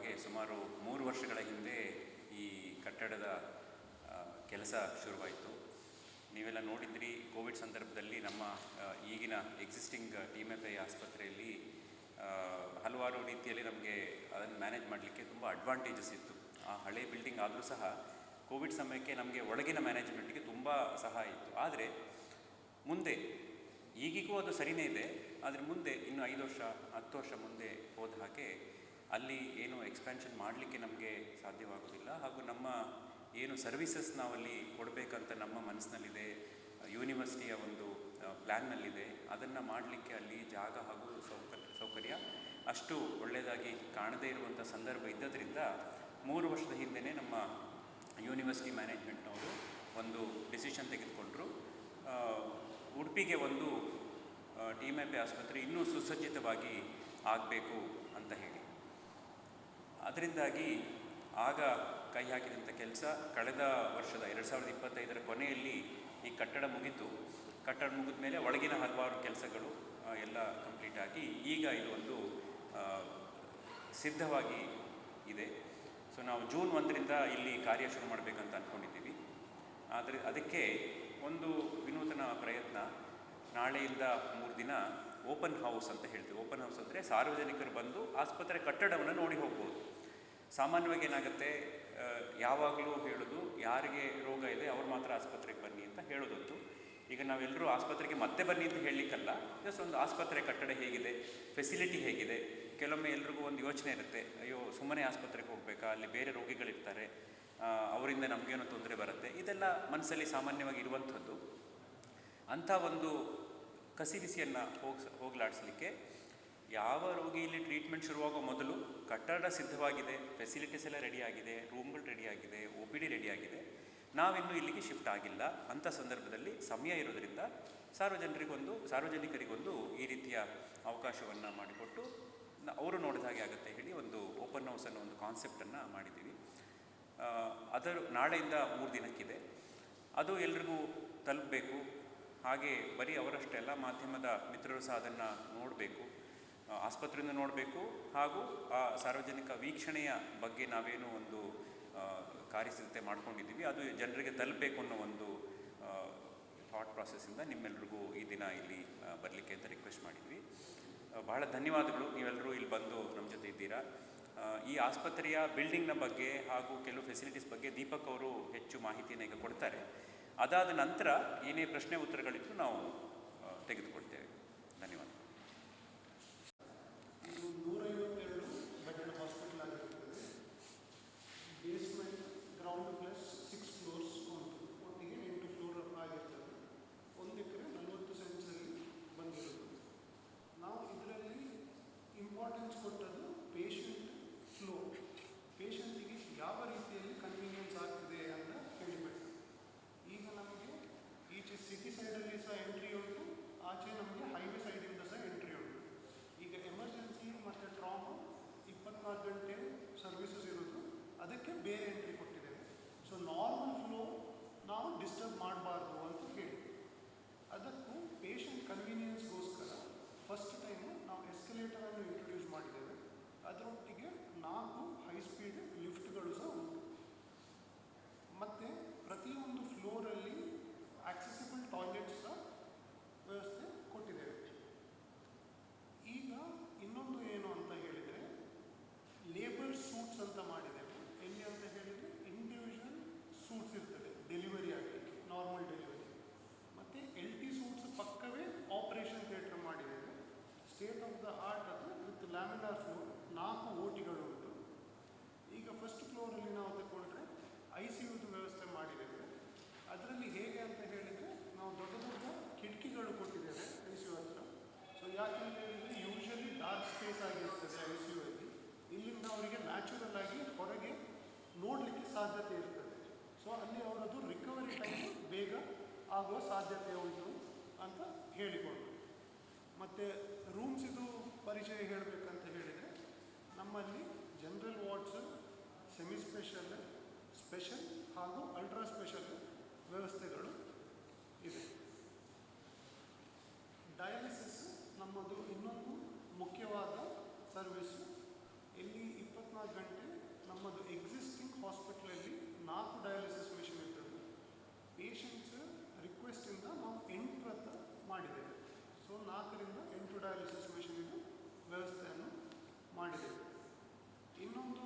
ಹಾಗೆ ಸುಮಾರು 3 ವರ್ಷಗಳ ಹಿಂದೆ ಈ ಕಟ್ಟಡದ ಕೆಲಸ ಶುರುವಾಯಿತು. ನೀವೆಲ್ಲ ನೋಡಿದ್ರಿ, ಕೋವಿಡ್ ಸಂದರ್ಭದಲ್ಲಿ ನಮ್ಮ ಈಗಿನ ಎಕ್ಸಿಸ್ಟಿಂಗ್ TMFI ಆಸ್ಪತ್ರೆಯಲ್ಲಿ ಹಲವಾರು ರೀತಿಯಲ್ಲಿ ನಮಗೆ ಅದನ್ನು ಮ್ಯಾನೇಜ್ ಮಾಡಲಿಕ್ಕೆ ತುಂಬ ಅಡ್ವಾಂಟೇಜಸ್ ಇತ್ತು. ಆ ಹಳೆ ಬಿಲ್ಡಿಂಗ್ ಆದರೂ ಸಹ ಕೋವಿಡ್ ಸಮಯಕ್ಕೆ ನಮಗೆ ಒಳಗಿನ ಮ್ಯಾನೇಜ್ಮೆಂಟ್ಗೆ ತುಂಬ ಸಹಾಯ ಇತ್ತು. ಆದರೆ ಮುಂದೆ ಈಗಿಗೂ ಅದು ಸರಿಯೇ ಇದೆ, ಆದರೆ ಮುಂದೆ ಇನ್ನು 5 ವರ್ಷ 10 ವರ್ಷ ಮುಂದೆ ಹೋದ ಹಾಗೆ ಅಲ್ಲಿ ಏನು ಎಕ್ಸ್ಪ್ಯಾನ್ಷನ್ ಮಾಡಲಿಕ್ಕೆ ನಮಗೆ ಸಾಧ್ಯವಾಗೋದಿಲ್ಲ. ಹಾಗೂ ನಮ್ಮ ಏನು ಸರ್ವಿಸಸ್ ನಾವಲ್ಲಿ ಕೊಡಬೇಕಂತ ನಮ್ಮ ಮನಸ್ಸಿನಲ್ಲಿದೆ, ಯೂನಿವರ್ಸಿಟಿಯ ಒಂದು ಪ್ಲ್ಯಾನ್ನಲ್ಲಿದೆ, ಅದನ್ನು ಮಾಡಲಿಕ್ಕೆ ಅಲ್ಲಿ ಜಾಗ ಹಾಗೂ ಸೌಕರ್ಯ ಅಷ್ಟು ಒಳ್ಳೆಯದಾಗಿ ಕಾಣದೇ ಇರುವಂಥ ಸಂದರ್ಭ ಇದ್ದದರಿಂದ 3 ವರ್ಷದ ಹಿಂದೆ ನಮ್ಮ ಯೂನಿವರ್ಸಿಟಿ ಮ್ಯಾನೇಜ್ಮೆಂಟ್ನವರು ಒಂದು ಡಿಸಿಷನ್ ತೆಗೆದುಕೊಂಡರು. ಉಡುಪಿಗೆ ಒಂದು TMFI ಆಸ್ಪತ್ರೆ ಇನ್ನೂ ಸುಸಜ್ಜಿತವಾಗಿ ಆಗಬೇಕು ಅಂತ ಹೇಳಿ. ಅದರಿಂದಾಗಿ ಆಗ ಕೈ ಹಾಕಿದಂಥ ಕೆಲಸ ಕಳೆದ ವರ್ಷದ 2025ರ ಕೊನೆಯಲ್ಲಿ ಈ ಕಟ್ಟಡ ಮುಗಿತು. ಕಟ್ಟಡ ಮುಗಿದ ಮೇಲೆ ಒಳಗಿನ ಹಲವಾರು ಕೆಲಸಗಳು ಎಲ್ಲ ಕಂಪ್ಲೀಟ್ ಆಗಿ ಈಗ ಇದು ಒಂದು ಸಿದ್ಧವಾಗಿ ಇದೆ. ಸೊ ನಾವು ಜೂನ್ 1ರಿಂದ ಇಲ್ಲಿ ಕಾರ್ಯ ಶುರು ಮಾಡಬೇಕಂತ ಅಂದ್ಕೊಂಡಿದ್ದೀವಿ. ಆದರೆ ಅದಕ್ಕೆ ಒಂದು ವಿನೂತನ ಪ್ರಯತ್ನ, ನಾಳೆಯಿಂದ 3 ದಿನ ಓಪನ್ ಹೌಸ್ ಅಂತ ಹೇಳ್ತೀವಿ. ಓಪನ್ ಹೌಸ್ ಅಂದರೆ ಸಾರ್ವಜನಿಕರು ಬಂದು ಆಸ್ಪತ್ರೆ ಕಟ್ಟಡವನ್ನು ನೋಡಿ ಹೋಗ್ಬೋದು. ಸಾಮಾನ್ಯವಾಗಿ ಏನಾಗುತ್ತೆ, ಯಾವಾಗಲೂ ಹೇಳೋದು ಯಾರಿಗೆ ರೋಗ ಇದೆ ಅವ್ರು ಮಾತ್ರ ಆಸ್ಪತ್ರೆಗೆ ಬನ್ನಿ ಅಂತ ಹೇಳೋದೊಂದು. ಈಗ ನಾವೆಲ್ಲರೂ ಆಸ್ಪತ್ರೆಗೆ ಮತ್ತೆ ಬನ್ನಿ ಅಂತ ಹೇಳಲಿಕ್ಕಲ್ಲ, ಜಸ್ಟ್ ಒಂದು ಆಸ್ಪತ್ರೆ ಕಟ್ಟಡ ಹೇಗಿದೆ, ಫೆಸಿಲಿಟಿ ಹೇಗಿದೆ. ಕೆಲವೊಮ್ಮೆ ಎಲ್ರಿಗೂ ಒಂದು ಯೋಚನೆ ಇರುತ್ತೆ, ಅಯ್ಯೋ ಸುಮ್ಮನೆ ಆಸ್ಪತ್ರೆಗೆ ಹೋಗಬೇಕಾ, ಅಲ್ಲಿ ಬೇರೆ ರೋಗಿಗಳಿರ್ತಾರೆ, ಅವರಿಂದ ನಮಗೇನೋ ತೊಂದರೆ ಬರುತ್ತೆ, ಇದೆಲ್ಲ ಮನಸ್ಸಲ್ಲಿ ಸಾಮಾನ್ಯವಾಗಿ ಇರುವಂಥದ್ದು. ಅಂಥ ಒಂದು ಕಸಿವಿಸಿಯನ್ನು ಹೋಗಲಾಡಿಸಲಿಕ್ಕೆ ಯಾವ ರೋಗಿ ಇಲ್ಲಿ ಟ್ರೀಟ್ಮೆಂಟ್ ಶುರುವಾಗೋ ಮೊದಲು ಕಟ್ಟಡ ಸಿದ್ಧವಾಗಿದೆ, ಫೆಸಿಲಿಟೀಸ್ ಎಲ್ಲ ರೆಡಿಯಾಗಿದೆ, ರೂಮ್ಗಳು ರೆಡಿಯಾಗಿದೆ, OPD ರೆಡಿಯಾಗಿದೆ, ನಾವಿನ್ನೂ ಇಲ್ಲಿಗೆ ಶಿಫ್ಟ್ ಆಗಿಲ್ಲ. ಅಂಥ ಸಂದರ್ಭದಲ್ಲಿ ಸಮಯ ಇರೋದರಿಂದ ಸಾರ್ವಜನಿಕರಿಗೊಂದು ಈ ರೀತಿಯ ಅವಕಾಶವನ್ನು ಮಾಡಿಕೊಟ್ಟು ಅವರು ನೋಡಿದ ಹಾಗೆ ಆಗುತ್ತೆ ಹೇಳಿ ಒಂದು ಓಪನ್ ಹೌಸ್ ಅನ್ನೋ ಒಂದು ಕಾನ್ಸೆಪ್ಟನ್ನು ಮಾಡಿದ್ದೀವಿ. ನಾಳೆಯಿಂದ 3 ದಿನಕ್ಕಿದೆ. ಅದು ಎಲ್ರಿಗೂ ತಲುಪಬೇಕು. ಹಾಗೆ ಬರೀ ಅವರಷ್ಟೇ ಅಲ್ಲ, ಮಾಧ್ಯಮದ ಮಿತ್ರರು ಸಹ ಅದನ್ನು ನೋಡಬೇಕು, ಆಸ್ಪತ್ರೆಯಿಂದ ನೋಡಬೇಕು. ಹಾಗೂ ಆ ಸಾರ್ವಜನಿಕ ವೀಕ್ಷಣೆಯ ಬಗ್ಗೆ ನಾವೇನು ಒಂದು ಕಾರ್ಯಸಿದ್ಧತೆ ಮಾಡ್ಕೊಂಡಿದ್ದೀವಿ, ಅದು ಜನರಿಗೆ ತಲುಪಬೇಕು ಅನ್ನೋ ಒಂದು ಥಾಟ್ ಪ್ರಾಸೆಸ್ಸಿಂದ ನಿಮ್ಮೆಲ್ರಿಗೂ ಈ ದಿನ ಇಲ್ಲಿ ಬರಲಿಕ್ಕೆ ಅಂತ ರಿಕ್ವೆಸ್ಟ್ ಮಾಡಿದ್ವಿ. ಬಹಳ ಧನ್ಯವಾದಗಳು, ನೀವೆಲ್ಲರೂ ಇಲ್ಲಿ ಬಂದು ನಮ್ಮ ಜೊತೆ ಇದ್ದೀರಾ. ಈ ಆಸ್ಪತ್ರೆಯ ಬಿಲ್ಡಿಂಗ್ನ ಬಗ್ಗೆ ಹಾಗೂ ಕೆಲವು ಫೆಸಿಲಿಟೀಸ್ ಬಗ್ಗೆ ದೀಪಕ್ ಅವರು ಹೆಚ್ಚು ಮಾಹಿತಿಯನ್ನು ಈಗ ಕೊಡ್ತಾರೆ. ಅದಾದ ನಂತರ ಏನೇ ಪ್ರಶ್ನೆ ಉತ್ತರಗಳಿದ್ದು ನಾವು ತೆಗೆದುಕೊಳ್ತೇವೆ. ಧನ್ಯವಾದ. ಇದು 152 ಬೆಡ್ ಹಾಸ್ಪಿಟಲ್ ಆಗಿರುತ್ತದೆ. ಬೇಸ್ಮೆಂಟ್, ಗ್ರೌಂಡ್ ಪ್ಲಸ್ 6 ಫ್ಲೋರ್ಸ್ ಉಂಟು. ಒಟ್ಟಿಗೆ 8 ಫ್ಲೋರ್ ಆಗಿರ್ತದೆ. 1 ಎಕರೆ 40 ಸೆಂಟ್ಸಲ್ಲಿ ಬಂದಿರೋದು. ನಾವು ಇದರಲ್ಲಿ ಇಂಪಾರ್ಟೆನ್ಸ್ ಕೊಟ್ಟದ್ದು ಪೇಷಂಟ್ ಫ್ಲೋ, ಪೇಷಂಟಿಗೆ ಯಾವ ರೀತಿಯಲ್ಲಿ ಕನ್ವೀನಿಯನ್ಸ್ ಆಗ್ತದೆ ಅಂತ ಹೇಳಿಬಿಟ್ಟು. ಈಗ ನಮಗೆ ಈಚೆ ಸಿಟಿ ಸೈಡಲ್ಲಿ ಸಹ ಎಂಟ್ರಿ ಉಂಟು, ಆಚೆ ನಮಗೆ ಹೈವೇ ಸೈಡಿಂದ ಸಹ ಎಂಟ್ರಿ ಉಂಟು. ಈಗ ಎಮರ್ಜೆನ್ಸಿ ಮತ್ತು ಟ್ರಾಮಾ 24 ಗಂಟೆ ಸರ್ವಿಸಸ್ ಇರೋದು, ಅದಕ್ಕೆ ಬೇರೆ ಎಂಟ್ರಿ ಕೊಟ್ಟಿದ್ದೇವೆ. ಸೊ ನಾರ್ಮಲ್ ಫ್ಲೋ ನಾವು ಡಿಸ್ಟರ್ಬ್ ಮಾಡಬಾರ್ದು ಅಂತ ಹೇಳಿ, ಅದಕ್ಕೂ ಪೇಷಂಟ್ ಕನ್ವೀನಿಯನ್ಸ್ಗೋಸ್ಕರ ಫಸ್ಟ್ ಟೈಮು ನಾವು ಎಸ್ಕಲೇಟರನ್ನು ಇಂಟ್ರೊಡ್ಯೂಸ್ ಮಾಡಿದ್ದೇವೆ. ಅದರೊಟ್ಟಿಗೆ 4 ಹೈ ಸ್ಪೀಡ್ ಲಿಫ್ಟ್ಗಳು ಸಹ ಉಂಟು. ಮತ್ತು ಪ್ರತಿಯೊಂದು ಫ್ಲೋರಲ್ಲಿ ಆಕ್ಸೆಸಿಬಲ್ ಟಾಯ್ಲೆಟ್ಸ್ ಸಹ ವ್ಯವಸ್ಥೆ ಕೊಟ್ಟಿದ್ದೇವೆ. ಈಗ ಇನ್ನೊಂದು ಏನು ಅಂತ ಹೇಳಿದರೆ, ಲೇಬರ್ ಸೂಟ್ಸ್ ಅಂತ ಮಾಡಿದ್ದೇವೆ. ಎಲ್ಲಿ ಅಂತ ಹೇಳಿದರೆ ಇಂಡಿವಿಜುವಲ್ ಸೂಟ್ಸ್ ಇರ್ತದೆ ಡೆಲಿವರಿ ಆಗಲಿಕ್ಕೆ, ನಾರ್ಮಲ್ ಡೆಲಿವರಿ. ಮತ್ತು LT ಸೂಟ್ಸ್ ಪಕ್ಕವೇ ಆಪರೇಷನ್ ಥಿಯೇಟರ್ ಮಾಡಿದ್ದೇವೆ. ಸ್ಟೇಟ್ ಆಫ್ ದ ಆರ್ಟ್ ಅದು, ವಿತ್ ಲ್ಯಾಮಿನಾರ್ ಫ್ಲೋರ್, 4 OTಗಳು ಉಂಟು. ಈಗ ಫಸ್ಟ್ ಫ್ಲೋರಲ್ಲಿ ನಾವು ತಗೊಂಡ್ರೆ ICUದು ವ್ಯವಸ್ಥೆ ಮಾಡಿದ್ದೇವೆ. ಅದರಲ್ಲಿ ಹೇಗೆ ಅಂತ ಹೇಳಿದರೆ, ನಾವು ದೊಡ್ಡ ದೊಡ್ಡ ಕಿಟಕಿಗಳು ಕೊಟ್ಟಿದ್ದೇವೆ ICU ಹತ್ರ. ಸೊ ಯಾಕೆಂತ ಹೇಳಿದರೆ ಯೂಶಲಿ ಡಾರ್ಕ್ ಸ್ಪೇಸ್ ಆಗಿರ್ತದೆ ICU ಅಲ್ಲಿ, ಇಲ್ಲಿಂದ ಅವರಿಗೆ ನ್ಯಾಚುರಲ್ ಆಗಿ ಹೊರಗೆ ನೋಡಲಿಕ್ಕೆ ಸಾಧ್ಯತೆ ಇರ್ತದೆ. ಸೊ ಅಲ್ಲಿ ಅವರದು ರಿಕವರಿ ಟೈಮ್ ಬೇಗ ಆಗುವ ಸಾಧ್ಯತೆ ಉಂಟು ಅಂತ ಹೇಳಿಕೊಂಡು. ಮತ್ತು ರೂಮ್ಸಿದು ಪರಿಚಯ ಹೇಳಬೇಕಂತ ಹೇಳಿದರೆ, ನಮ್ಮಲ್ಲಿ general wards, semi special, special ಹಾಗೂ ಅಲ್ಟ್ರಾ ಸ್ಪೆಷಲ್ ವ್ಯವಸ್ಥೆಗಳು ಇದೆ. ಡಯಾಲಿಸಿಸ್ ನಮ್ಮದು ಇನ್ನೊಂದು ಮುಖ್ಯವಾದ ಸರ್ವಿಸು. ಇಲ್ಲಿ 24 ಗಂಟೆ ನಮ್ಮದು ಎಕ್ಸಿಸ್ಟಿಂಗ್ ಹಾಸ್ಪಿಟ್ಲಲ್ಲಿ 4 ಡಯಾಲಿಸಿಸ್ ಮಿಷನ್ ಇರ್ತದೆ. ಪೇಷಂಟ್ಸ್ ರಿಕ್ವೆಸ್ಟಿಂದ ನಾವು 8 ಮಾಡಿದ್ದೇವೆ. ಸೊ 4ರಿಂದ 8 ಡಯಾಲಿಸಿಸ್ ಮಿಷನಿನ ವ್ಯವಸ್ಥೆಯನ್ನು ಮಾಡಿದ್ದೇವೆ. ಇನ್ನೊಂದು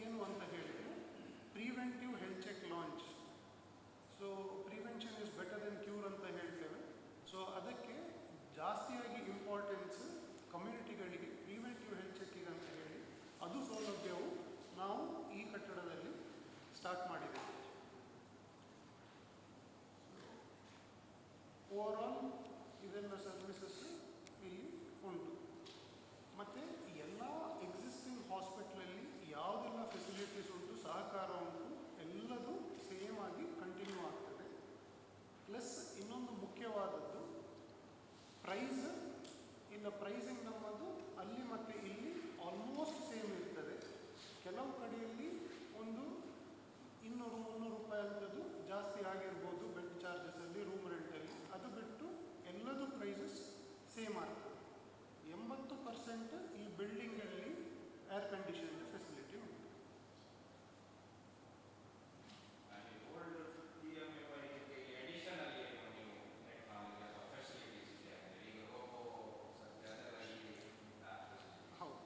ಏನು ಅಂತ ಹೇಳಿದರೆ preventive health check launch. So prevention is better than cure ಅಂತ ಹೇಳ್ತೇವೆ. ಸೊ ಅದಕ್ಕೆ ಜಾಸ್ತಿಯಾಗಿ ಇಂಪಾರ್ಟೆನ್ಸ್ ಕಮ್ಯುನಿಟಿಗಳಿಗೆ ಪ್ರಿವೆಂಟಿವ್ ಹೆಲ್ತ್ ಚೆಕ್ಕಿಗೆ ಅಂತ ಹೇಳಿ ಅದು ಸೌಲಭ್ಯವು ನಾವು ಈ ಕಟ್ಟಡದಲ್ಲಿ ಸ್ಟಾರ್ಟ್ ಮಾಡಿದ್ದೇವೆ. ಓವರಾಲ್ ಇದೆಲ್ಲ ಸರ್ವಿಸಸ್ ಇಲ್ಲಿ ಉಂಟು. ಮತ್ತು ಎಲ್ಲ ಎಕ್ಸಿಸ್ಟಿಂಗ್ ಹಾಸ್ಪಿಟ್ಲಲ್ಲಿ ಯಾವುದೆಲ್ಲ ಫೆಸಿಲಿಟೀಸ್ ಉಂಟು, ಸಹಕಾರ ಉಂಟು, ಎಲ್ಲದೂ ಸೇಮ್ ಆಗಿ ಕಂಟಿನ್ಯೂ ಆಗ್ತದೆ. ಪ್ಲಸ್ ಇನ್ನೊಂದು ಮುಖ್ಯವಾದದ್ದು ಪ್ರೈಸ್. ಇನ್ನು ಪ್ರೈಸಿಂಗ್ ನಮ್ಮದು ಅಲ್ಲಿ ಮತ್ತು ಇಲ್ಲಿ ಆಲ್ಮೋಸ್ಟ್ ಸೇಮ್ ಇರ್ತದೆ. ಕೆಲವು ಕಡೆಯಲ್ಲಿ ಒಂದು 200-300 ರೂಪಾಯಿ ಅಂಥದ್ದು ಜಾಸ್ತಿ ಆಗಿರ್ಬೋದು ಬೆಡ್ ಚಾರ್ಜಸಲ್ಲಿ, ರೂಮ್ ರೆಂಟಲ್ಲಿ. ಅದು ಬಿಟ್ಟು ಎಲ್ಲದೂ ಪ್ರೈಸಸ್ ಸೇಮ್ ಆಗ್ತದೆ. 80% ಈ ಬಿಲ್ಡಿಂಗಲ್ಲಿ ಏರ್ ಕಂಡೀಷನ್ ಫೆಸಿಲಿಟಿ ಉಂಟು. ಹೌದು,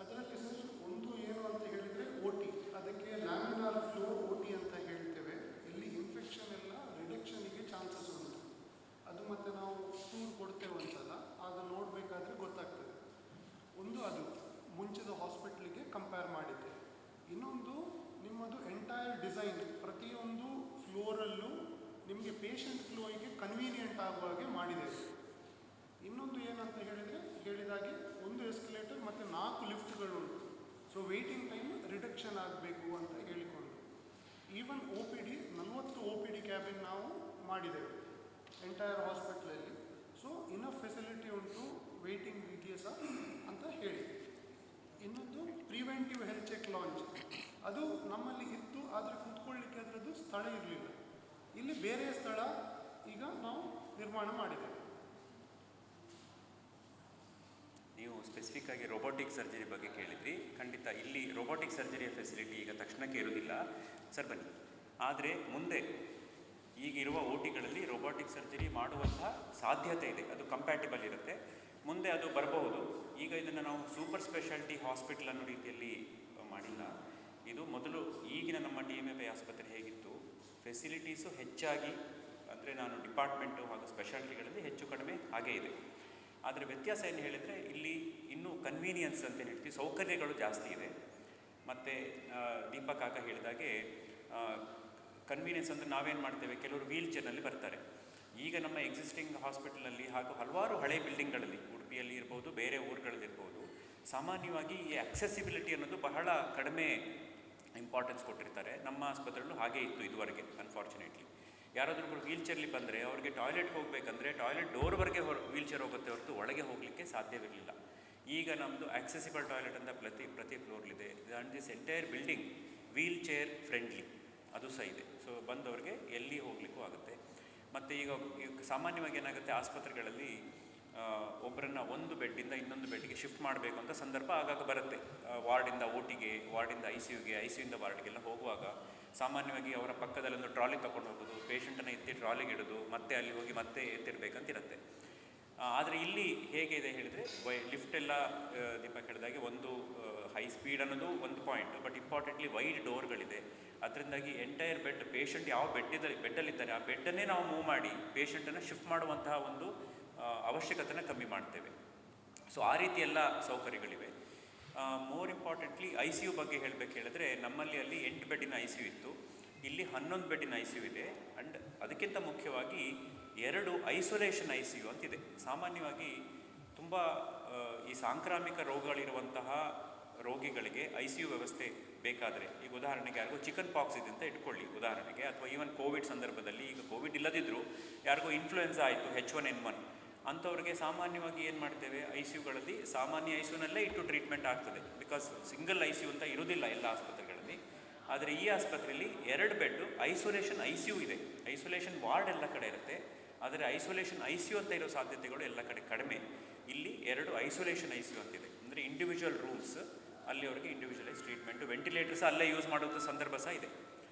ಅದರಲ್ಲಿ ಸರ್ ಒಂದು ಏನು ಅಂತ ಹೇಳಿದರೆ OT. ಅದಕ್ಕೆ ಲ್ಯಾಮಿನಾರ್ ಫ್ಲೋ OT ಅಂತ ಹೇಳ್ತೇವೆ. ಇಲ್ಲಿ ಇನ್ಫೆಕ್ಷನ್ ಎಲ್ಲ ರಿಡಕ್ಷನಿಗೆ ಚಾನ್ಸಸ್ ಉಂಟು. ಅದು ಮತ್ತು ನಾವು ಟೂರ್ ಕೊಡ್ತೇವೆ ಒಂದ್ಸಲ, ಆಗ ನೋಡಬೇಕಾದ್ರೆ ಗೊತ್ತಾಗ್ತದೆ. ಒಂದು ಅದು ಮುಂಚಿದ ಹಾಸ್ಪಿಟ್ಲಿಗೆ ಕಂಪೇರ್ ಮಾಡಿದ್ದೆ. ಇನ್ನೊಂದು ನಿಮ್ಮದು ಎಂಟೈರ್ ಡಿಸೈನ್ ಪ್ರತಿಯೊಂದು ಫ್ಲೋರಲ್ಲೂ ನಿಮಗೆ ಪೇಷಂಟ್ ಫ್ಲೋಯಿಗೆ ಕನ್ವೀನಿಯೆಂಟ್ ಆಗುವ ಹಾಗೆ ಮಾಡಿದ್ದೇವೆ. ಇನ್ನೊಂದು ಏನಂತ ಹೇಳಿದಾಗೆ ಒಂದು ಎಸ್ಕಲೇಟರ್ ಮತ್ತು 4 ಲಿಫ್ಟ್ಗಳು ಉಂಟು. ಸೊ ವೆಯ್ಟಿಂಗ್ ಟೈಮ್ ರಿಡಕ್ಷನ್ ಆಗಬೇಕು ಅಂತ ಹೇಳಿಕೊಂಡು ಈವನ್ OPD 40 OPD ಕ್ಯಾಬಿನ್ ನಾವು ಮಾಡಿದ್ದೇವೆ ಎಂಟೈರ್ ಹಾಸ್ಪಿಟ್ಲಲ್ಲಿ. ಸೊ ಇನಫ್ ಫೆಸಿಲಿಟಿ ಉಂಟು ವೆಯ್ಟಿಂಗ್ ರೀತಿಯ ಸಹ ಅಂತ ಹೇಳಿ. ಇನ್ನೊಂದು ಪ್ರಿವೆಂಟಿವ್ ಹೆಲ್ತ್ ಚೆಕ್ ಲಾಂಚ್. ಅದು ನಮ್ಮಲ್ಲಿ ಇತ್ತು, ಆದರೆ ಕೂತ್ಕೊಳ್ಳಿಕ್ಕೆ ಅದರದ್ದು ಸ್ಥಳ ಇರಲಿಲ್ಲ. ಇಲ್ಲಿ ಬೇರೆ ಸ್ಥಳ ಈಗ ನಾವು ನಿರ್ಮಾಣ ಮಾಡಿದ್ದೇವೆ. ನೀವು ಸ್ಪೆಸಿಫಿಕ್ ಆಗಿ ರೋಬೋಟಿಕ್ ಸರ್ಜರಿ ಬಗ್ಗೆ ಕೇಳಿದ್ರಿ. ಖಂಡಿತ ಇಲ್ಲಿ ರೋಬೋಟಿಕ್ ಸರ್ಜರಿಯ ಫೆಸಿಲಿಟಿ ಈಗ ತಕ್ಷಣಕ್ಕೆ ಇರುವುದಿಲ್ಲ ಸರ್, ಬನ್ನಿ. ಆದರೆ ಮುಂದೆ ಈಗಿರುವ OTಗಳಲ್ಲಿ ರೋಬೋಟಿಕ್ ಸರ್ಜರಿ ಮಾಡುವಂಥ ಸಾಧ್ಯತೆ ಇದೆ. ಅದು ಕಂಪ್ಯಾಟಿಬಲ್ ಇರುತ್ತೆ. ಮುಂದೆ ಅದು ಬರಬಹುದು. ಈಗ ಇದನ್ನು ನಾವು ಸೂಪರ್ ಸ್ಪೆಷಾಲಿಟಿ ಹಾಸ್ಪಿಟಲ್ ಅನ್ನೋ ರೀತಿಯಲ್ಲಿ ಮಾಡಿಲ್ಲ. ಇದು ಮೊದಲು ಈಗಿನ ನಮ್ಮ TMFI ಆಸ್ಪತ್ರೆ ಹೇಗಿತ್ತು, ಫೆಸಿಲಿಟೀಸು ಹೆಚ್ಚಾಗಿ ಅಂದರೆ ನಾನು ಡಿಪಾರ್ಟ್ಮೆಂಟು ಹಾಗೂ ಸ್ಪೆಷಾಲಿಟಿಗಳಲ್ಲಿ ಹೆಚ್ಚು ಕಡಿಮೆ ಹಾಗೇ ಇದೆ. ಆದರೆ ವ್ಯತ್ಯಾಸ ಏನು ಹೇಳಿದರೆ ಇಲ್ಲಿ ಇನ್ನೂ ಕನ್ವೀನಿಯನ್ಸ್ ಅಂತ ಹೇಳ್ತೀವಿ, ಸೌಕರ್ಯಗಳು ಜಾಸ್ತಿ ಇದೆ. ಮತ್ತು ದೀಪಕ್ ಕಾಕ ಹೇಳಿದಾಗೆ ಕನ್ವೀನಿಯನ್ಸ್ ಅಂದರೆ ನಾವೇನು ಮಾಡ್ತೇವೆ, ಕೆಲವರು ವೀಲ್ ಚೇರ್ನಲ್ಲಿ ಬರ್ತಾರೆ. ಈಗ ನಮ್ಮ ಎಕ್ಸಿಸ್ಟಿಂಗ್ ಹಾಸ್ಪಿಟಲಲ್ಲಿ ಹಾಗೂ ಹಲವಾರು ಹಳೆ ಬಿಲ್ಡಿಂಗ್ಗಳಲ್ಲಿ, ಉಡುಪಿಯಲ್ಲಿ ಇರ್ಬೋದು, ಬೇರೆ ಊರುಗಳಲ್ಲಿರ್ಬೋದು, ಸಾಮಾನ್ಯವಾಗಿ ಈ ಆಕ್ಸೆಸಿಬಿಲಿಟಿ ಅನ್ನೋದು ಬಹಳ ಕಡಿಮೆ ಇಂಪಾರ್ಟೆನ್ಸ್ ಕೊಟ್ಟಿರ್ತಾರೆ. ನಮ್ಮ ಆಸ್ಪತ್ರೆಯಲ್ಲೂ ಹಾಗೇ ಇತ್ತು ಇದುವರೆಗೆ. ಅನ್ಫಾರ್ಚುನೇಟ್ಲಿ ಯಾರಾದರೂ ವೀಲ್ ಚೇರ್ಲಿ ಬಂದರೆ ಅವ್ರಿಗೆ ಟಾಯ್ಲೆಟ್ ಹೋಗಬೇಕಂದ್ರೆ ಟಾಯ್ಲೆಟ್ ಡೋರ್ವರೆಗೆ ವೀಲ್ ಚೇರ್ ಹೋಗುತ್ತೆ ಹೊರತು ಒಳಗೆ ಹೋಗಲಿಕ್ಕೆ ಸಾಧ್ಯವಿರಲಿಲ್ಲ. ಈಗ ನಮ್ಮದು ಆಕ್ಸೆಸಿಬಲ್ ಟಾಯ್ಲೆಟ್ ಅಂತ ಪ್ರತಿ ಫ್ಲೋರ್ಲಿದೆ. And this entire building wheel chair friendly ಅದು ಸಹ ಇದೆ. ಸೊ ಬಂದವ್ರಿಗೆ ಎಲ್ಲಿ ಹೋಗಲಿಕ್ಕೂ ಆಗುತ್ತೆ. ಮತ್ತು ಈಗ ಸಾಮಾನ್ಯವಾಗಿ ಏನಾಗುತ್ತೆ, ಆಸ್ಪತ್ರೆಗಳಲ್ಲಿ ಒಬ್ಬರನ್ನು ಒಂದು ಬೆಡ್ಡಿಂದ ಇನ್ನೊಂದು ಬೆಡ್ಗೆ ಶಿಫ್ಟ್ ಮಾಡಬೇಕು ಅಂತ ಸಂದರ್ಭ ಆಗಾಗ ಬರುತ್ತೆ. ವಾರ್ಡಿಂದ OTಗೆ, ವಾರ್ಡಿಂದ ICUಗೆ, ICUಯಿಂದ ವಾರ್ಡ್ಗೆಲ್ಲ ಹೋಗುವಾಗ ಸಾಮಾನ್ಯವಾಗಿ ಅವರ ಪಕ್ಕದಲ್ಲೊಂದು ಟ್ರಾಲಿ ತೊಗೊಂಡು ಹೋಗೋದು, ಪೇಷಂಟನ್ನು ಎತ್ತಿ ಟ್ರಾಲಿಗೆ ಇಡೋದು, ಮತ್ತೆ ಅಲ್ಲಿ ಹೋಗಿ ಮತ್ತೆ ಎತ್ತಿರಬೇಕಂತಿರುತ್ತೆ. ಆದರೆ ಇಲ್ಲಿ ಹೇಗೆ ಇದೆ ಹೇಳಿದರೆ, ಲಿಫ್ಟೆಲ್ಲ ದೀಪಕ್ ಹೇಳಿದಾಗೆ ಒಂದು ಹೈ ಸ್ಪೀಡ್ ಅನ್ನೋದು ಒಂದು ಪಾಯಿಂಟ್, ಬಟ್ ಇಂಪಾರ್ಟೆಂಟ್ಲಿ ವೈಡ್ ಡೋರ್ಗಳಿದೆ. ಅದರಿಂದಾಗಿ ಎಂಟೈರ್ ಬೆಡ್, ಪೇಷಂಟ್ ಯಾವ ಬೆಡ್ಡಲ್ಲಿದ್ದಾರೆ ಆ ಬೆಡ್ಡನ್ನೇ ನಾವು ಮೂವ್ ಮಾಡಿ ಪೇಷಂಟನ್ನು ಶಿಫ್ಟ್ ಮಾಡುವಂತಹ ಒಂದು ಅವಶ್ಯಕತೆನ ಕಮ್ಮಿ ಮಾಡ್ತೇವೆ. ಸೊ ಆ ರೀತಿ ಎಲ್ಲ ಸೌಕರ್ಯಗಳಿವೆ. ಮೋರ್ ಇಂಪಾರ್ಟೆಂಟ್ಲಿ ICU ಬಗ್ಗೆ ಹೇಳಬೇಕು ಹೇಳಿದ್ರೆ, ನಮ್ಮಲ್ಲಿ ಅಲ್ಲಿ 8 ಬೆಡ್ಡಿನ ICU ಇತ್ತು, ಇಲ್ಲಿ 11 ಬೆಡ್ಡಿನ ICU ಇದೆ. ಆ್ಯಂಡ್ ಅದಕ್ಕಿಂತ ಮುಖ್ಯವಾಗಿ 2 ಐಸೋಲೇಷನ್ ICU ಅಂತಿದೆ. ಸಾಮಾನ್ಯವಾಗಿ ತುಂಬ ಈ ಸಾಂಕ್ರಾಮಿಕ ರೋಗಗಳಿರುವಂತಹ ರೋಗಿಗಳಿಗೆ ICU ವ್ಯವಸ್ಥೆ ಬೇಕಾದರೆ, ಈಗ ಉದಾಹರಣೆಗೆ ಯಾರಿಗೂ ಚಿಕನ್ ಪಾಕ್ಸ್ ಇದೆ ಅಂತ ಇಟ್ಕೊಳ್ಳಿ ಉದಾಹರಣೆಗೆ, ಅಥವಾ ಈವನ್ ಕೋವಿಡ್ ಸಂದರ್ಭದಲ್ಲಿ, ಈಗ ಕೋವಿಡ್ ಇಲ್ಲದಿದ್ದರೂ ಯಾರಿಗೂ ಇನ್ಫ್ಲುಯೆನ್ಸಾ ಆಯಿತು H1N1 ಅಂಥವ್ರಿಗೆ ಸಾಮಾನ್ಯವಾಗಿ ಏನು ಮಾಡ್ತೇವೆ, ICUಗಳಲ್ಲಿ ಸಾಮಾನ್ಯ ICUನಲ್ಲೇ ಇಟ್ಟು ಟ್ರೀಟ್ಮೆಂಟ್ ಆಗ್ತದೆ. ಬಿಕಾಸ್ ಸಿಂಗಲ್ ICU ಅಂತ ಇರೋದಿಲ್ಲ ಎಲ್ಲ ಆಸ್ಪತ್ರೆಗಳಲ್ಲಿ. ಆದರೆ ಈ ಆಸ್ಪತ್ರೆಯಲ್ಲಿ 2 ಬೆಡ್ಡು ಐಸೋಲೇಷನ್ ICU ಇದೆ. ಐಸೋಲೇಷನ್ ವಾರ್ಡ್ ಎಲ್ಲ ಕಡೆ ಇರುತ್ತೆ, ಆದರೆ ಐಸೋಲೇಷನ್ ICU ಅಂತ ಇರೋ ಸಾಧ್ಯತೆಗಳು ಎಲ್ಲ ಕಡೆ ಕಡಿಮೆ. ಇಲ್ಲಿ 2 ಐಸೋಲೇಷನ್ ICU ಅಂತಿದೆ. ಅಂದರೆ ಇಂಡಿವಿಜುವಲ್ ರೂಮ್ಸ್ ಅಲ್ಲಿ ಅವರಿಗೆ ಇಂಡಿವಿಜುವಲೈಸ್ ಟ್ರೀಟ್ಮೆಂಟು, ವೆಂಟಿಲೇಟರ್ಸ್ ಅಲ್ಲೇ ಯೂಸ್ ಮಾಡೋದು ಸಂದರ್ಭ ಸಹ ಇದೆ.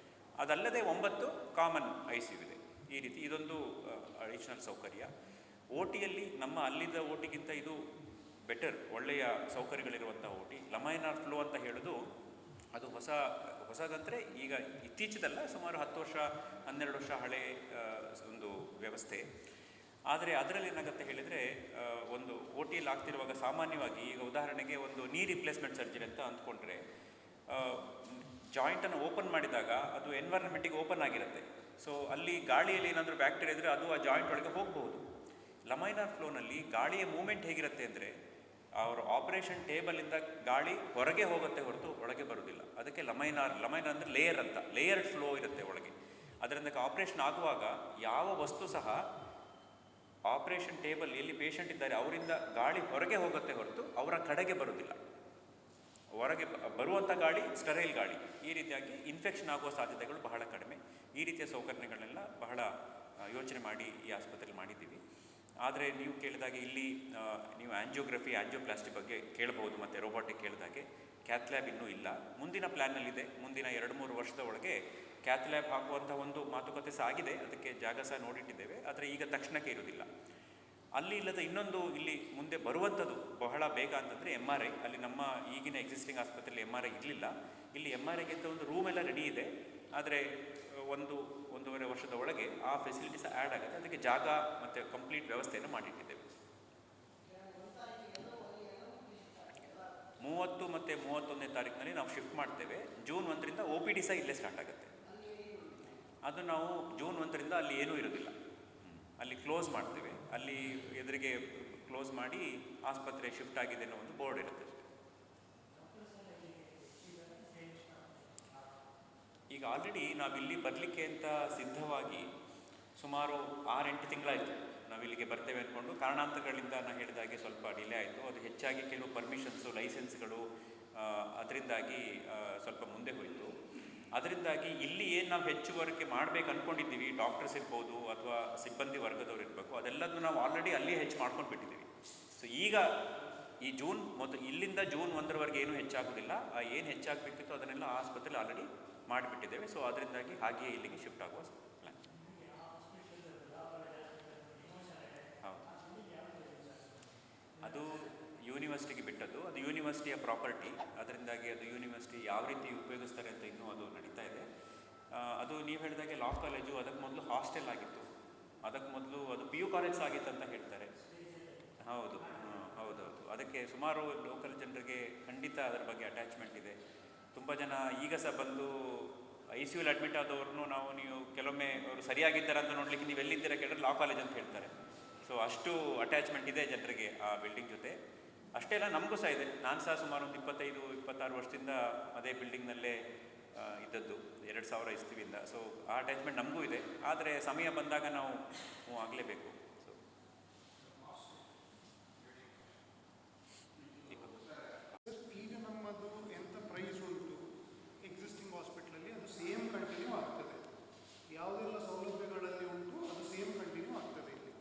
ಅದಲ್ಲದೆ 9 ಕಾಮನ್ ICU ಇದೆ. ಈ ರೀತಿ ಇದೊಂದು ಅಡಿಷನಲ್ ಸೌಕರ್ಯ. OTಯಲ್ಲಿ ನಮ್ಮ ಅಲ್ಲಿದ್ದ OTಗಿಂತ ಇದು ಬೆಟರ್, ಒಳ್ಳೆಯ ಸೌಕರ್ಯಗಳಿರುವಂಥ OT. ಲಮೈನಾರ್ ಫ್ಲೋ ಅಂತ ಹೇಳೋದು ಅದು ಹೊಸದಂದರೆ ಈಗ ಇತ್ತೀಚಿದಲ್ಲ, ಸುಮಾರು 10 ವರ್ಷ 12 ವರ್ಷ ಹಳೆ ಒಂದು ವ್ಯವಸ್ಥೆ. ಆದರೆ ಅದರಲ್ಲಿ ಏನಾಗುತ್ತೆ ಹೇಳಿದರೆ, ಒಂದು OTಯಲ್ಲಿ ಆಗ್ತಿರುವಾಗ ಸಾಮಾನ್ಯವಾಗಿ ಈಗ ಉದಾಹರಣೆಗೆ ಒಂದು ನೀ ರಿಪ್ಲೇಸ್ಮೆಂಟ್ ಸರ್ಜರಿ ಅಂತ ಅಂದ್ಕೊಂಡ್ರೆ, ಜಾಯಿಂಟನ್ನು ಓಪನ್ ಮಾಡಿದಾಗ ಅದು ಎನ್ವೈರನ್ಮೆಂಟಿಗೆ ಓಪನ್ ಆಗಿರುತ್ತೆ. ಸೊ ಅಲ್ಲಿ ಗಾಳಿಯಲ್ಲಿ ಏನಾದರೂ ಬ್ಯಾಕ್ಟೀರಿಯಾ ಇದ್ದರೆ ಅದು ಆ ಜಾಯಿಂಟ್ ಒಳಗೆ ಹೋಗಬಹುದು. ಲಮೈನಾರ್ ಫ್ಲೋನಲ್ಲಿ ಗಾಳಿಯ ಮೂಮೆಂಟ್ ಹೇಗಿರುತ್ತೆ ಅಂದರೆ, ಅವರ ಆಪರೇಷನ್ ಟೇಬಲಿಂದ ಗಾಳಿ ಹೊರಗೆ ಹೋಗುತ್ತೆ ಹೊರತು ಒಳಗೆ ಬರೋದಿಲ್ಲ. ಅದಕ್ಕೆ ಲಮೈನಾರ್ ಅಂದರೆ ಲೇಯರ್ ಅಂತ, ಲೇಯರ್ಡ್ ಫ್ಲೋ ಇರುತ್ತೆ ಒಳಗೆ. ಅದರಿಂದ ಆಪರೇಷನ್ ಆಗುವಾಗ ಯಾವ ವಸ್ತು ಸಹ ಆಪರೇಷನ್ ಟೇಬಲ್ ಎಲ್ಲಿ ಪೇಷಂಟ್ ಇದ್ದಾರೆ ಅವರಿಂದ ಗಾಳಿ ಹೊರಗೆ ಹೋಗುತ್ತೆ ಹೊರತು ಅವರ ಕಡೆಗೆ ಬರೋದಿಲ್ಲ. ಹೊರಗೆ ಬರುವಂಥ ಗಾಳಿ ಸ್ಟರೈಲ್ ಗಾಳಿ. ಈ ರೀತಿಯಾಗಿ ಇನ್ಫೆಕ್ಷನ್ ಆಗುವ ಸಾಧ್ಯತೆಗಳು ಬಹಳ ಕಡಿಮೆ. ಈ ರೀತಿಯ ಸೌಕರ್ಯಗಳನ್ನೆಲ್ಲ ಬಹಳ ಯೋಚನೆ ಮಾಡಿ ಈ ಆಸ್ಪತ್ರೆಯಲ್ಲಿ ಮಾಡಿದ್ದೀವಿ. ಆದರೆ ನೀವು ಕೇಳಿದಾಗೆ ಇಲ್ಲಿ ನೀವು ಆಂಜಿಯೋಪ್ಲಾಸ್ಟಿ ಬಗ್ಗೆ ಕೇಳಬಹುದು, ಮತ್ತು ರೋಬೋಟಿಕ್ ಕೇಳಿದಾಗೆ ಕ್ಯಾಥ್ಲ್ಯಾಬ್ ಇನ್ನೂ ಇಲ್ಲ. ಮುಂದಿನ ಪ್ಲ್ಯಾನ್ನಲ್ಲಿದೆ, ಮುಂದಿನ 2-3 ವರ್ಷದ ಒಳಗೆ ಕ್ಯಾಥ್ಲ್ಯಾಬ್ ಹಾಕುವಂಥ ಒಂದು ಮಾತುಕತೆ ಸಹ ಆಗಿದೆ. ಅದಕ್ಕೆ ಜಾಗ ಸಹ ನೋಡಿಟ್ಟಿದ್ದೇವೆ. ಆದರೆ ಈಗ ತಕ್ಷಣಕ್ಕೆ ಇರೋದಿಲ್ಲ. ಅಲ್ಲಿ ಇಲ್ಲದ ಇನ್ನೊಂದು ಇಲ್ಲಿ ಮುಂದೆ ಬರುವಂಥದ್ದು ಬಹಳ ಬೇಗ ಅಂತಂದರೆ MRI. ಅಲ್ಲಿ ನಮ್ಮ ಈಗಿನ ಎಕ್ಸಿಸ್ಟಿಂಗ್ ಆಸ್ಪತ್ರೆಯಲ್ಲಿ MRI ಇರಲಿಲ್ಲ. ಇಲ್ಲಿ MRIಗಿಂತ ಒಂದು ರೂಮ್ ಎಲ್ಲ ರೆಡಿ ಇದೆ. ಆದರೆ 1-1.5 ವರ್ಷದ ಒಳಗೆ ಆ ಫೆಸಿಲಿಟೀಸ್ ಆ್ಯಡ್ ಆಗುತ್ತೆ. ಅದಕ್ಕೆ ಜಾಗ ಮತ್ತು ಕಂಪ್ಲೀಟ್ ವ್ಯವಸ್ಥೆಯನ್ನು ಮಾಡಿಟ್ಟಿದ್ದೇವೆ. 30 ಮತ್ತು 31ನೇ ತಾರೀಕಿನಲ್ಲಿ ನಾವು ಶಿಫ್ಟ್ ಮಾಡ್ತೇವೆ. ಜೂನ್ 1ರಿಂದ OPD ಸಹ ಇಲ್ಲೇ ಸ್ಟಾರ್ಟ್ ಆಗುತ್ತೆ. ಅದು ನಾವು ಜೂನ್ 1ರಿಂದ ಅಲ್ಲಿ ಏನೂ ಇರೋದಿಲ್ಲ, ಅಲ್ಲಿ ಕ್ಲೋಸ್ ಮಾಡ್ತೇವೆ. ಅಲ್ಲಿ ಎದುರಿಗೆ ಕ್ಲೋಸ್ ಮಾಡಿ ಆಸ್ಪತ್ರೆ ಶಿಫ್ಟ್ ಆಗಿದೆ ಅನ್ನೋ ಒಂದು ಬೋರ್ಡ್ ಇರುತ್ತೆ. ಈಗ ಆಲ್ರೆಡಿ ನಾವಿಲ್ಲಿ ಬರಲಿಕ್ಕೆ ಅಂತ ಸಿದ್ಧವಾಗಿ ಸುಮಾರು 6-8 ತಿಂಗಳಾಯಿತು. ನಾವಿಲ್ಲಿಗೆ ಬರ್ತೇವೆ ಅಂದ್ಕೊಂಡು ಕಾರಣಾಂತರಗಳಿಂದ ನಾನು ಹೇಳಿದಾಗೆ ಸ್ವಲ್ಪ ಡಿಲೇ ಆಯಿತು. ಅದು ಹೆಚ್ಚಾಗಿ ಕೆಲವು ಪರ್ಮಿಷನ್ಸು, ಲೈಸೆನ್ಸ್ಗಳು ಅದರಿಂದಾಗಿ ಸ್ವಲ್ಪ ಮುಂದೆ ಹೋಯಿತು. ಅದರಿಂದಾಗಿ ಇಲ್ಲಿ ಏನು ನಾವು ಹೆಚ್ಚುವರಿಕೆ ಮಾಡಬೇಕು ಅಂದ್ಕೊಂಡಿದ್ದೀವಿ, ಡಾಕ್ಟರ್ಸ್ ಇರ್ಬೋದು ಅಥವಾ ಸಿಬ್ಬಂದಿ ವರ್ಗದವ್ರು ಇರಬೇಕು, ಅದೆಲ್ಲದನ್ನು ನಾವು ಆಲ್ರೆಡಿ ಅಲ್ಲಿಯೇ ಹೆಚ್ಚು ಮಾಡ್ಕೊಂಡು ಬಿಟ್ಟಿದ್ದೀವಿ. ಸೊ ಈಗ ಈ ಜೂನ್ ಮತ್ತು ಇಲ್ಲಿಂದ ಜೂನ್ 1ರವರೆಗೆ ಏನೂ ಹೆಚ್ಚಾಗೋದಿಲ್ಲ. ಏನು ಹೆಚ್ಚಾಗಬೇಕಿತ್ತು ಅದನ್ನೆಲ್ಲ ಆಸ್ಪತ್ರೆಯಲ್ಲಿ ಆಲ್ರೆಡಿ ಮಾಡಿಬಿಟ್ಟಿದ್ದೇವೆ. ಸೊ ಅದರಿಂದಾಗಿ ಹಾಗೆಯೇ ಇಲ್ಲಿಗೆ ಶಿಫ್ಟ್ ಆಗುವ ಪ್ಲ್ಯಾನ್. ಹೌದು, ಅದು ಯೂನಿವರ್ಸಿಟಿಗೆ ಬಿಟ್ಟದ್ದು. ಅದು ಯೂನಿವರ್ಸಿಟಿಯ ಪ್ರಾಪರ್ಟಿ. ಅದರಿಂದಾಗಿ ಅದು ಯೂನಿವರ್ಸಿಟಿ ಯಾವ ರೀತಿ ಉಪಯೋಗಿಸ್ತಾರೆ ಅಂತ ಇನ್ನೂ ಅದು ನಡೀತಾ ಇದೆ. ಅದು ನೀವು ಹೇಳಿದಾಗೆ ಲಾ ಕಾಲೇಜು ಅದಕ್ಕೆ ಮೊದಲು ಹಾಸ್ಟೆಲ್ ಆಗಿತ್ತು. ಅದಕ್ಕೆ ಮೊದಲು ಅದು PU ಕಾಲೇಜ್ ಆಗಿತ್ತು ಅಂತ ಹೇಳ್ತಾರೆ. ಹೌದು, ಹೌದೌದು. ಅದಕ್ಕೆ ಸುಮಾರು ಲೋಕಲ್ ಜನರಿಗೆ ಖಂಡಿತ ಅದರ ಬಗ್ಗೆ ಅಟ್ಯಾಚ್ಮೆಂಟ್ ಇದೆ. ತುಂಬ ಜನ ಈಗ ಸಹ ಬಂದು ICUಲಿ ಅಡ್ಮಿಟ್ ಆದವ್ರನ್ನೂ ನೀವು ಕೆಲವೊಮ್ಮೆ ಅವರು ಸರಿಯಾಗಿದ್ದಾರೆ ಅಂತ ನೋಡಲಿಕ್ಕೆ ನೀವು ಎಲ್ಲಿದ್ದೀರಾ ಕೇಳಿದ್ರೆ ಲಾ ಕಾಲೇಜ್ ಅಂತ ಹೇಳ್ತಾರೆ. ಸೊ ಅಷ್ಟು ಅಟ್ಯಾಚ್ಮೆಂಟ್ ಇದೆ ಜನರಿಗೆ ಆ ಬಿಲ್ಡಿಂಗ್ ಜೊತೆ. ಅಷ್ಟೇ ಅಲ್ಲ, ನಮಗೂ ಸಹ ಇದೆ. ನಾನು ಸಹ ಸುಮಾರು ಒಂದು 25-26 ವರ್ಷದಿಂದ ಅದೇ ಬಿಲ್ಡಿಂಗ್ನಲ್ಲೇ ಇದ್ದದ್ದು, 2000 ಇಸ್ವಿಯಿಂದ. ಸೊ ಆ ಅಟ್ಯಾಚ್ಮೆಂಟ್ ನಮಗೂ ಇದೆ. ಆದರೆ ಸಮಯ ಬಂದಾಗ ನಾವು ಆಗಲೇಬೇಕು. ಈಗ ನಮ್ಮದು ಎಂಥ ಪ್ರೈಸ್ ಉಂಟು ಎಕ್ಸಿಸ್ಟಿಂಗ್ ಹಾಸ್ಪಿಟ್ಲಲ್ಲಿ ಅದು ಸೇಮ್ ಕಂಟಿನ್ಯೂ ಆಗ್ತದೆ. ಯಾವುದೆಲ್ಲ ಸೌಲಭ್ಯಗಳಲ್ಲಿ ಉಂಟು ಅದು ಸೇಮ್ ಕಂಟಿನ್ಯೂ ಆಗ್ತದೆ. ಇಲ್ಲಿ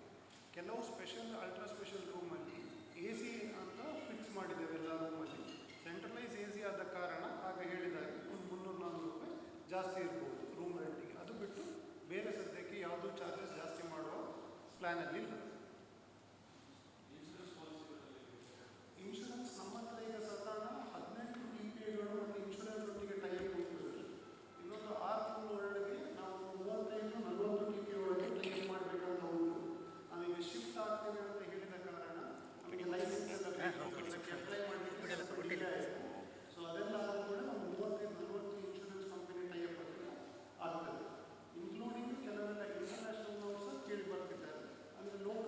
ಕೆಲವು ಸ್ಪೆಷಲ್ ಅಲ್ಟ್ರಾ ಸ್ಪೆಷಲ್ ರೂಮಲ್ಲಿ AC ಅಂತ ಫಿಕ್ಸ್ ಮಾಡಿದ್ದೇವೆ. ಎಲ್ಲ ರೂಮಲ್ಲಿ ಸೆಂಟ್ರಲೈಸ್ AC ಆದ ಕಾರಣ ಆಗ ಹೇಳಿದಾಗೆ ಒಂದು 300-400 ರೂಪಾಯಿ ಜಾಸ್ತಿ ಇರ್ಬೋದು ರೂಮ್ ರೆಂಟಿಗೆ. ಅದು ಬಿಟ್ಟು ಬೇರೆ ಸದ್ಯಕ್ಕೆ ಯಾವುದೂ ಚಾರ್ಜಸ್ ಜಾಸ್ತಿ ಮಾಡುವ ಪ್ಲ್ಯಾನಲ್ಲಿ ಇಲ್ಲ. ಇನ್ಶೂರೆನ್ಸ್ ನಮ್ಮ ಹತ್ರ ಈಗ ಸಾಧಾರಣ 18 TPAಗಳು ಮತ್ತು ಇನ್ಶೂರೆನ್ಸ್ ಒಟ್ಟಿಗೆ ಟೈಮ್ ಉಂಟು. ಇನ್ನೊಂದು 6 ತಿಂಗಳೊಳಗೆ ನಾವು 35-40 TPA ಒಳಗೆ ಟೈಮ್ ಮಾಡಬೇಕಂತ ಉಂಟು. ನಾವೀಗ ಶಿಫ್ಟ್ ಆಗ್ತೇವೆ ಅಂತ ಹೇಳಿದ ಕಾರಣ ನಮಗೆ ಲೈಸೆನ್ಸ್ ಎಲ್ಲ ಅಪ್ಲೈ ಮಾಡಲಿಕ್ಕೆ. ಸೊ ಅದೆಲ್ಲ ಆದ ಕೂಡ ಒಂದು 35-40 ಇನ್ಶೂರೆನ್ಸ್ ಕಂಪನಿ ಟೈಪ್ ಆಗ್ತದೆ. ಇನ್ಕ್ಲೂಡಿಂಗ್ ಕೆಲವೆಲ್ಲ ಇಂಟರ್ನ್ಯಾಷನಲ್ ಸಹ ಕೇಳಿ ಬರ್ತಿದ್ದಾರೆ. ಅಂದರೆ ಲೋಕಲ್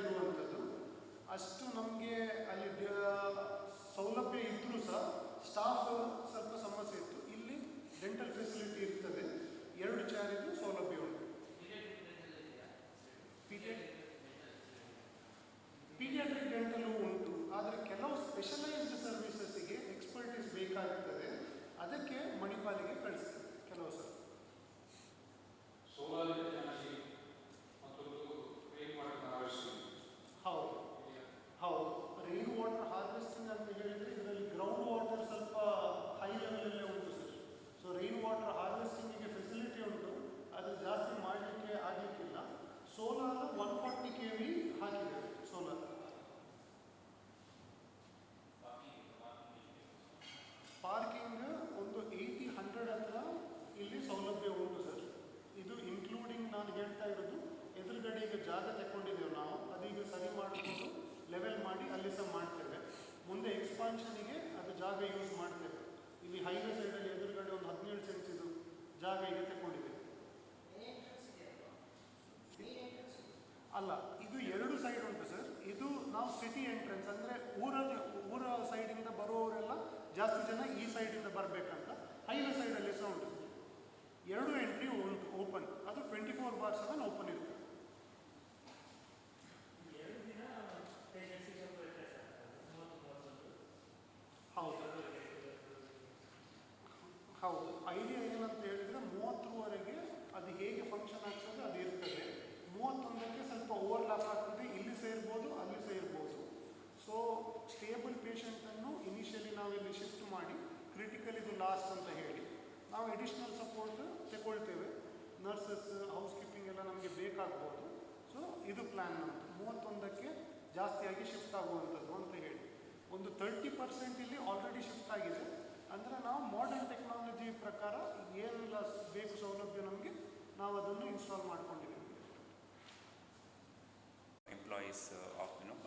ಇರುವಂಥದ್ದು. ಅಷ್ಟು ನಮಗೆ ಅಲ್ಲಿ ಸೌಲಭ್ಯ ಇದ್ದರೂ ಸಹ ಸ್ಟಾಫ್ ಸ್ವಲ್ಪ ಸಮಸ್ಯೆ ಇತ್ತು. ಇಲ್ಲಿ ಡೆಂಟಲ್ ಫೆಸಿಲಿಟಿ ಇರ್ತದೆ, 2 ಚೇರಿದ್ದು ಸೌಲಭ್ಯ ಉಂಟು. ಪೀಡಿಯಾಟ್ರಿಕ್ ಡೆಂಟಲು ಉಂಟು, ಆದರೆ ಕೆಲವು ಸ್ಪೆಷಲೈಸ್ಡ್ ಸರ್ವಿಸಸ್ಸಿಗೆ ಎಕ್ಸ್ಪರ್ಟೀಸ್ ಬೇಕಾಗ್ತದೆ, ಅದಕ್ಕೆ ಮಣಿಪಾಲಿಗೆ ಕಳಿಸ್ತದೆ ಕೆಲವು ಸಲ. ಹೌದು ಹೌದು, ರೈನ್ ವಾಟರ್ ಹಾರ್ವೆಸ್ಟಿಂಗ್ ಅಂತ ಹೇಳಿದರೆ ಇದರಲ್ಲಿ ಗ್ರೌಂಡ್ ವಾಟರ್ ಸ್ವಲ್ಪ ಹೈ ಲೆವೆಲಲ್ಲೇ ಉಂಟು ಸರ್. ಸೊ ರೈನ್ ವಾಟರ್ ಹಾರ್ವೆಸ್ಟಿಂಗಿಗೆ ಫೆಸಿಲಿಟಿ ಉಂಟು, ಅದು ಜಾಸ್ತಿ ಮಾಡಲಿಕ್ಕೆ ಆಗಲಿಕ್ಕಿಲ್ಲ. ಸೋಲಾರ್ 140 kV ಹಾಕಿದ್ದೇವೆ. ಸೋಲಾರ್ ಪಾರ್ಕಿಂಗ್ ಒಂದು 80-100 ಹತ್ರ ಇಲ್ಲಿ ಸೌಲಭ್ಯ ಉಂಟು ಸರ್. ಇದು ಇನ್ಕ್ಲೂಡಿಂಗ್ ನಾನು ಹೇಳ್ತಾ ಇರೋದು, ಎದುರುಗಡೆ ಈಗ ಜಾಗ ತಗೊಂಡಿದ್ದೇವೆ ನಾವು, ಅದೀಗ ಸರಿ ಮಾಡಿಕೊಂಡು ಲೆವೆಲ್ ಮಾಡಿ ಅಲ್ಲಿ ಸಹ ಮಾಡ್ತೇವೆ. ಮುಂದೆ ಎಕ್ಸ್ಪಾನ್ಷನಿಗೆ ಅದು ಜಾಗ ಯೂಸ್ ಮಾಡ್ತೇವೆ. ಇಲ್ಲಿ ಹೈವೇ ಸೈಡಲ್ಲಿ ಎದುರುಗಡೆ ಒಂದು 17 ಸೆನ್ಸಿದು ಜಾಗ ಈಗ ತಗೊಂಡಿದ್ದೇವೆ. ಅಲ್ಲ, ಇದು 2 ಸೈಡ್ ಉಂಟು ಸರ್. ಇದು ನಾವು ಸಿಟಿ ಎಂಟ್ರೆನ್ಸ್, ಅಂದರೆ ಊರ ಸೈಡಿಂದ ಬರುವವರೆಲ್ಲ ಜಾಸ್ತಿ ಜನ ಈ ಸೈಡಿಂದ ಬರಬೇಕಂತ ಹೈವೇ ಸೈಡಲ್ಲಿ ಸಹ ಉಂಟು ಸರ್. 2 ಎಂಟ್ರಿ ಉಂಟು ಓಪನ್, ಅದು 24/7 ಓಪನ್ ಇರುತ್ತೆ. ಹೌದು ಹೌದು, ಐಡಿಯಾ ಏನಂತ ಹೇಳಿದರೆ 30ರವರೆಗೆ ಅದು ಹೇಗೆ ಫಂಕ್ಷನ್ ಆಗ್ತದೆ ಅದು ಇರ್ತದೆ. 31ಕ್ಕೆ ಸ್ವಲ್ಪ ಓವರ್ಲ್ಯಾಪ್ ಆಗ್ತದೆ, ಇಲ್ಲಿ ಸೇರ್ಬೋದು ಅಲ್ಲಿ ಸೇರ್ಬೋದು. ಸೊ ಸ್ಟೇಬಲ್ ಪೇಷಂಟನ್ನು ಇನಿಷಿಯಲಿ ನಾವಿಲ್ಲಿ ಶಿಫ್ಟ್ ಮಾಡಿ, ಕ್ರಿಟಿಕಲ್ ಇದು ಲಾಸ್ಟ್ ಅಂತ ಹೇಳಿ ನಾವು ಎಡಿಷ್ನಲ್ ಸಪೋರ್ಟ್ ತಗೊಳ್ತೇವೆ. ನರ್ಸಸ್, ಹೌಸ್ ಕೀಪಿಂಗ್ ಎಲ್ಲ ನಮಗೆ ಬೇಕಾಗ್ಬೋದು. ಸೊ ಇದು ಪ್ಲ್ಯಾನ್ ನಮ್ಮದು, 31ಕ್ಕೆ ಜಾಸ್ತಿಯಾಗಿ ಶಿಫ್ಟ್ ಆಗುವಂಥದ್ದು ಅಂತ ಹೇಳಿ. ಒಂದು 30% ಇಲ್ಲಿ ಆಲ್ರೆಡಿ ಶಿಫ್ಟ್ ಆಗಿದೆ. ಅಂದರೆ ನಾವು ಮಾಡರ್ನ್ ಟೆಕ್ನಾಲಜಿ ಪ್ರಕಾರ ಏನೆಲ್ಲ ಬೇಕು ಸೌಲಭ್ಯ ನಮಗೆ, ನಾವು ಅದನ್ನು ಇನ್ಸ್ಟಾಲ್ ಮಾಡ್ಕೊಂಡಿದ್ದೀವಿ. ಎಂಪ್ಲಾಯೀಸ್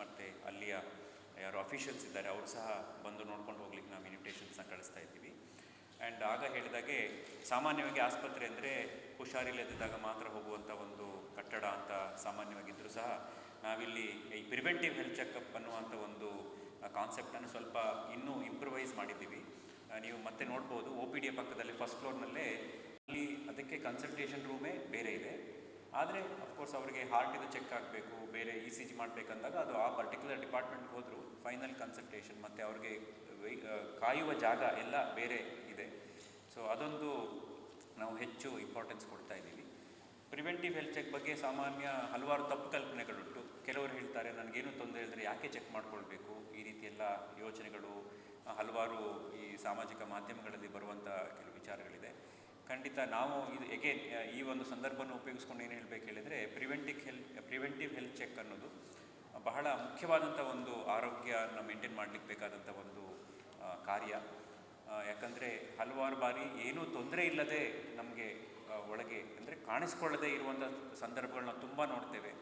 ಮತ್ತು ಅಲ್ಲಿಯ ಯಾರು ಅಫಿಷಿಯಲ್ಸ್ ಇದ್ದಾರೆ ಅವರು ಸಹ ಬಂದು ನೋಡ್ಕೊಂಡು ಹೋಗ್ಲಿಕ್ಕೆ ನಾವು ಇನ್ವಿಟೇಷನ್ಸ್ನ ಕಳಿಸ್ತಾ ಇದ್ದೀವಿ. ಆ್ಯಂಡ್ ಆಗ ಹೇಳಿದಾಗೆ ಸಾಮಾನ್ಯವಾಗಿ ಆಸ್ಪತ್ರೆ ಅಂದರೆ ಹುಷಾರಿಲ್ಲದಿದ್ದಾಗ ಮಾತ್ರ ಹೋಗುವಂಥ ಒಂದು ಕಟ್ಟಡ ಅಂತ ಸಾಮಾನ್ಯವಾಗಿದ್ದರೂ ಸಹ ನಾವಿಲ್ಲಿ ಈ ಪ್ರಿವೆಂಟಿವ್ ಹೆಲ್ತ್ ಚೆಕಪ್ ಅನ್ನುವಂಥ ಒಂದು ಕಾನ್ಸೆಪ್ಟನ್ನು ಸ್ವಲ್ಪ ಇನ್ನೂ ಇಂಪ್ರೂವೈಸ್ ಮಾಡಿದ್ದೀವಿ. ನೀವು ಮತ್ತೆ ನೋಡ್ಬೋದು, OPD ಪಕ್ಕದಲ್ಲಿ ಫಸ್ಟ್ ಫ್ಲೋರ್ನಲ್ಲೇ ಅಲ್ಲಿ ಅದಕ್ಕೆ ಕನ್ಸಲ್ಟೇಷನ್ ರೂಮೇ ಬೇರೆ ಇದೆ. ಆದರೆ ಅಫ್ಕೋರ್ಸ್ ಅವರಿಗೆ ಹಾರ್ಟಿದು ಚೆಕ್ ಆಗಬೇಕು, ಬೇರೆ ECG ಮಾಡಬೇಕಂದಾಗ ಅದು ಆ ಪರ್ಟಿಕ್ಯುಲರ್ ಡಿಪಾರ್ಟ್ಮೆಂಟ್ಗೆ ಹೋದರೂ ಫೈನಲ್ ಕನ್ಸಲ್ಟೇಷನ್ ಮತ್ತು ಅವ್ರಿಗೆ ಕಾಯುವ ಜಾಗ ಎಲ್ಲ ಬೇರೆ ಇದೆ. ಸೊ ಅದೊಂದು ನಾವು ಹೆಚ್ಚು ಇಂಪಾರ್ಟೆನ್ಸ್ ಕೊಡ್ತಾ ಇದ್ದೀವಿ. ಪ್ರಿವೆಂಟಿವ್ ಹೆಲ್ತ್ ಚೆಕ್ ಬಗ್ಗೆ ಸಾಮಾನ್ಯ ಹಲವಾರು ತಪ್ಪು ಕಲ್ಪನೆಗಳುಂಟು. ಕೆಲವರು ಹೇಳ್ತಾರೆ, ನನಗೇನು ತೊಂದರೆ ಇದ್ದರೆ ಯಾಕೆ ಚೆಕ್ ಮಾಡ್ಕೊಳ್ಬೇಕು, ಈ ರೀತಿ ಎಲ್ಲ ಯೋಚನೆಗಳು ಹಲವಾರು ಈ ಸಾಮಾಜಿಕ ಮಾಧ್ಯಮಗಳಲ್ಲಿ ಬರುವಂಥ ಕೆಲವು ವಿಚಾರಗಳಿದೆ. ಖಂಡಿತ ನಾವು ಇದು ಈ ಒಂದು ಸಂದರ್ಭವನ್ನು ಉಪಯೋಗಿಸ್ಕೊಂಡು ಏನು ಹೇಳಬೇಕು ಹೇಳಿದರೆ, ಪ್ರಿವೆಂಟಿವ್ ಹೆಲ್ತ್ ಚೆಕ್ ಅನ್ನೋದು ಬಹಳ ಮುಖ್ಯವಾದಂಥ ಒಂದು ಆರೋಗ್ಯನ ಮೇಂಟೈನ್ ಮಾಡಲಿಕ್ಕೆ ಬೇಕಾದಂಥ ಒಂದು ಕಾರ್ಯ. ಯಾಕಂದರೆ ಹಲವಾರು ಬಾರಿ ಏನೂ ತೊಂದರೆ ಇಲ್ಲದೆ ನಮಗೆ ಒಳಗೆ ಅಂದರೆ ಕಾಣಿಸ್ಕೊಳ್ಳದೆ ಇರುವಂಥ ಸಂದರ್ಭಗಳನ್ನ ತುಂಬ ನೋಡ್ತೇವೆ.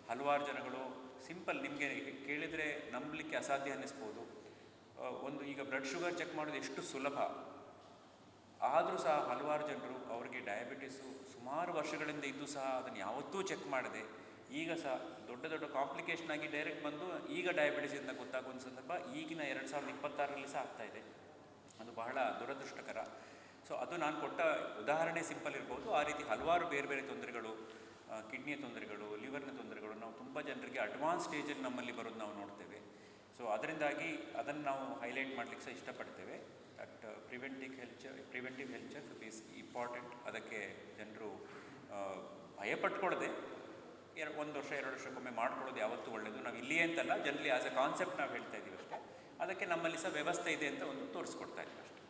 ಹಲವಾರು ಜನಗಳು ಸಿಂಪಲ್, ನಿಮಗೆ ಕೇಳಿದರೆ ನಂಬಲಿಕ್ಕೆ ಅಸಾಧ್ಯ ಅನ್ನಿಸ್ಬೋದು. ಒಂದು ಈಗ ಬ್ಲಡ್ ಶುಗರ್ ಚೆಕ್ ಮಾಡೋದು ಎಷ್ಟು ಸುಲಭ, ಆದರೂ ಸಹ ಹಲವಾರು ಜನರು ಅವರಿಗೆ ಡಯಾಬಿಟಿಸು ಸುಮಾರು ವರ್ಷಗಳಿಂದ ಇದ್ದು ಸಹ ಅದನ್ನು ಯಾವತ್ತೂ ಚೆಕ್ ಮಾಡದೆ ಈಗ ಸಹ ದೊಡ್ಡ ದೊಡ್ಡ ಕಾಂಪ್ಲಿಕೇಶನ್ ಆಗಿ ಡೈರೆಕ್ಟ್ ಬಂದು ಈಗ ಡಯಾಬಿಟಿಸ್ ಅಂತ ಗೊತ್ತಾಗುವಂಥ ಸಂದರ್ಭ ಈಗಿನ 2026ರಲ್ಲಿ ಸಹ ಆಗ್ತಾಯಿದೆ. ಅದು ಬಹಳ ದುರದೃಷ್ಟಕರ. ಸೊ ಅದು ನಾನು ಕೊಟ್ಟ ಉದಾಹರಣೆ ಸಿಂಪಲ್ ಇರ್ಬೋದು. ಆ ರೀತಿ ಹಲವಾರು ಬೇರೆ ಬೇರೆ ತೊಂದರೆಗಳು, ಕಿಡ್ನಿಯ ತೊಂದರೆಗಳು, ಲಿವರ್ನ ತೊಂದರೆಗಳು ನಾವು ತುಂಬ ಜನರಿಗೆ ಅಡ್ವಾನ್ಸ್ ಸ್ಟೇಜಲ್ಲಿ ನಮ್ಮಲ್ಲಿ ಬರೋದು ನಾವು ನೋಡ್ತೇವೆ. ಸೊ ಅದರಿಂದಾಗಿ ಅದನ್ನು ನಾವು ಹೈಲೈಟ್ ಮಾಡಲಿಕ್ಕೆ ಸಹ ಇಷ್ಟಪಡ್ತೇವೆ. That preventive health check is important. ಅದಕ್ಕೆ ಜನರು ಭಯಪಟ್ಕೊಳ್ಳದೆ 1 ವರ್ಷ 2 ವರ್ಷಕ್ಕೊಮ್ಮೆ ಮಾಡ್ಕೊಳ್ಳೋದು ಯಾವತ್ತೂ ಒಳ್ಳೆಯದು. ನಾವು ಇಲ್ಲಿಯೇ ಅಂತಲ್ಲ, ಜನರಲಿ ಆಸ್ ಎ ಕಾನ್ಸೆಪ್ಟ್ ನಾವು ಹೇಳ್ತಾ ಇದ್ದೀವಿ ಅಷ್ಟೇ. ಅದಕ್ಕೆ ನಮ್ಮಲ್ಲಿ ಸಹ ವ್ಯವಸ್ಥೆ ಇದೆ ಅಂತ ಒಂದು ತೋರಿಸ್ಕೊಡ್ತಾ ಇದ್ದೀವಿ ಅಷ್ಟೇ.